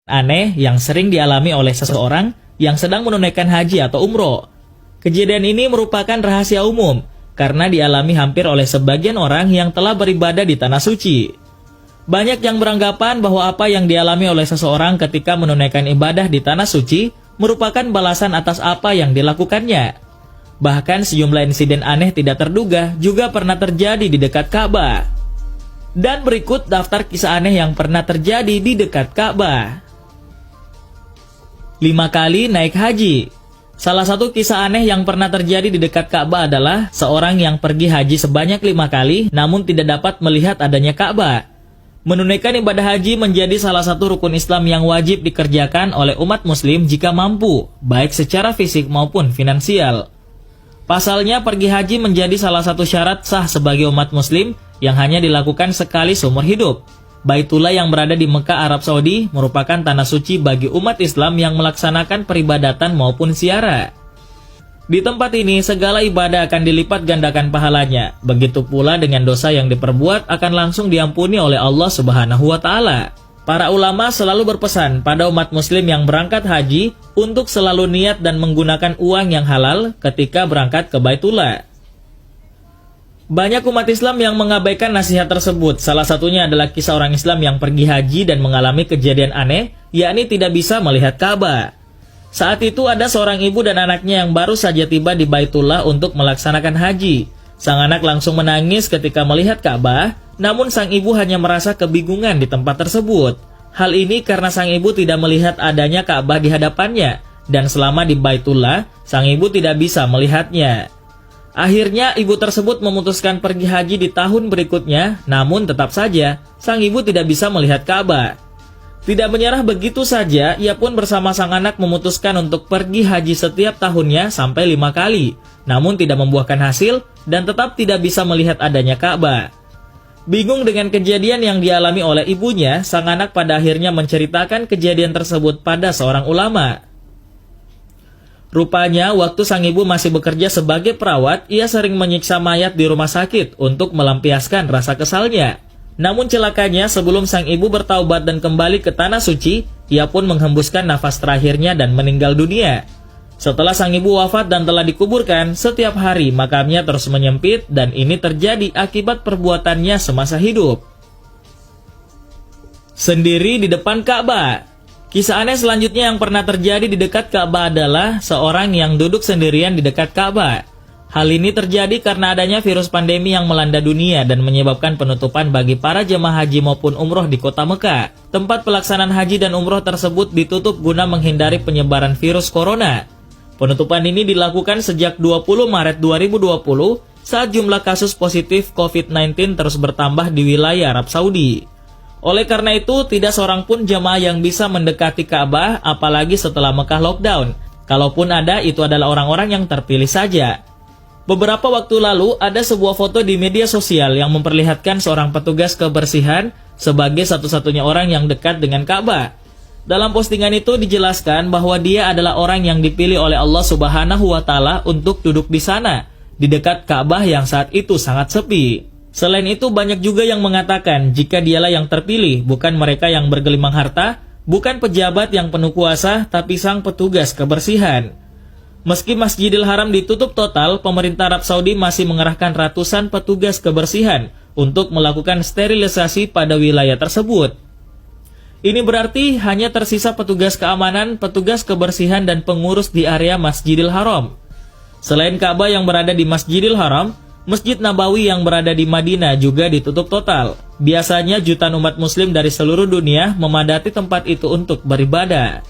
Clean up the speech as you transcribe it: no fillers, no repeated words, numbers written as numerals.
aneh yang sering dialami oleh seseorang yang sedang menunaikan haji atau umroh. Kejadian ini merupakan rahasia umum karena dialami hampir oleh sebagian orang yang telah beribadah di tanah suci. Banyak yang beranggapan bahwa apa yang dialami oleh seseorang ketika menunaikan ibadah di tanah suci merupakan balasan atas apa yang dilakukannya. Bahkan sejumlah insiden aneh tidak terduga juga pernah terjadi di dekat Ka'bah. Dan berikut daftar kisah aneh yang pernah terjadi di dekat Ka'bah. 5 kali naik haji. Salah satu kisah aneh yang pernah terjadi di dekat Ka'bah adalah seorang yang pergi haji sebanyak 5 kali namun tidak dapat melihat adanya Ka'bah. Menunaikan ibadah haji menjadi salah satu rukun Islam yang wajib dikerjakan oleh umat muslim jika mampu, baik secara fisik maupun finansial. Pasalnya, pergi haji menjadi salah satu syarat sah sebagai umat muslim yang hanya dilakukan sekali seumur hidup. Baitullah yang berada di Mekah, Arab Saudi merupakan tanah suci bagi umat Islam yang melaksanakan peribadatan maupun ziarah. Di tempat ini, segala ibadah akan dilipat gandakan pahalanya. Begitu pula dengan dosa yang diperbuat akan langsung diampuni oleh Allah Subhanahu wa Ta'ala. Para ulama selalu berpesan pada umat muslim yang berangkat haji untuk selalu niat dan menggunakan uang yang halal ketika berangkat ke Baitullah. Banyak umat Islam yang mengabaikan nasihat tersebut. Salah satunya adalah kisah orang Islam yang pergi haji dan mengalami kejadian aneh, yakni tidak bisa melihat Ka'bah. Saat itu ada seorang ibu dan anaknya yang baru saja tiba di Baitullah untuk melaksanakan haji. Sang anak langsung menangis ketika melihat Ka'bah, namun sang ibu hanya merasa kebingungan di tempat tersebut. Hal ini karena sang ibu tidak melihat adanya Ka'bah di hadapannya, dan selama di Baitullah, sang ibu tidak bisa melihatnya. Akhirnya ibu tersebut memutuskan pergi haji di tahun berikutnya, namun tetap saja sang ibu tidak bisa melihat Ka'bah. Tidak menyerah begitu saja, ia pun bersama sang anak memutuskan untuk pergi haji setiap tahunnya sampai 5 kali, namun tidak membuahkan hasil dan tetap tidak bisa melihat adanya Ka'bah. Bingung dengan kejadian yang dialami oleh ibunya, sang anak pada akhirnya menceritakan kejadian tersebut pada seorang ulama. Rupanya, waktu sang ibu masih bekerja sebagai perawat, ia sering menyiksa mayat di rumah sakit untuk melampiaskan rasa kesalnya. Namun celakanya, sebelum sang ibu bertaubat dan kembali ke tanah suci, ia pun menghembuskan nafas terakhirnya dan meninggal dunia. Setelah sang ibu wafat dan telah dikuburkan, setiap hari makamnya terus menyempit dan ini terjadi akibat perbuatannya semasa hidup. Sendiri di depan Ka'bah. Kisah aneh selanjutnya yang pernah terjadi di dekat Ka'bah adalah seorang yang duduk sendirian di dekat Ka'bah. Hal ini terjadi karena adanya virus pandemi yang melanda dunia dan menyebabkan penutupan bagi para jemaah haji maupun umroh di kota Mekah. Tempat pelaksanaan haji dan umroh tersebut ditutup guna menghindari penyebaran virus corona. Penutupan ini dilakukan sejak 20 Maret 2020 saat jumlah kasus positif COVID-19 terus bertambah di wilayah Arab Saudi. Oleh karena itu, tidak seorang pun jemaah yang bisa mendekati Ka'bah, apalagi setelah Mekah lockdown. Kalaupun ada, itu adalah orang-orang yang terpilih saja. Beberapa waktu lalu, ada sebuah foto di media sosial yang memperlihatkan seorang petugas kebersihan sebagai satu-satunya orang yang dekat dengan Ka'bah. Dalam postingan itu dijelaskan bahwa dia adalah orang yang dipilih oleh Allah Subhanahu wa Ta'ala untuk duduk di sana, di dekat Ka'bah yang saat itu sangat sepi. Selain itu, banyak juga yang mengatakan jika dialah yang terpilih, bukan mereka yang bergelimang harta, bukan pejabat yang penuh kuasa, tapi sang petugas kebersihan. Meski Masjidil Haram ditutup total, pemerintah Arab Saudi masih mengerahkan ratusan petugas kebersihan untuk melakukan sterilisasi pada wilayah tersebut. Ini berarti hanya tersisa petugas keamanan, petugas kebersihan, dan pengurus di area Masjidil Haram. Selain Ka'bah yang berada di Masjidil Haram, Masjid Nabawi yang berada di Madinah juga ditutup total. Biasanya jutaan umat muslim dari seluruh dunia memadati tempat itu untuk beribadah.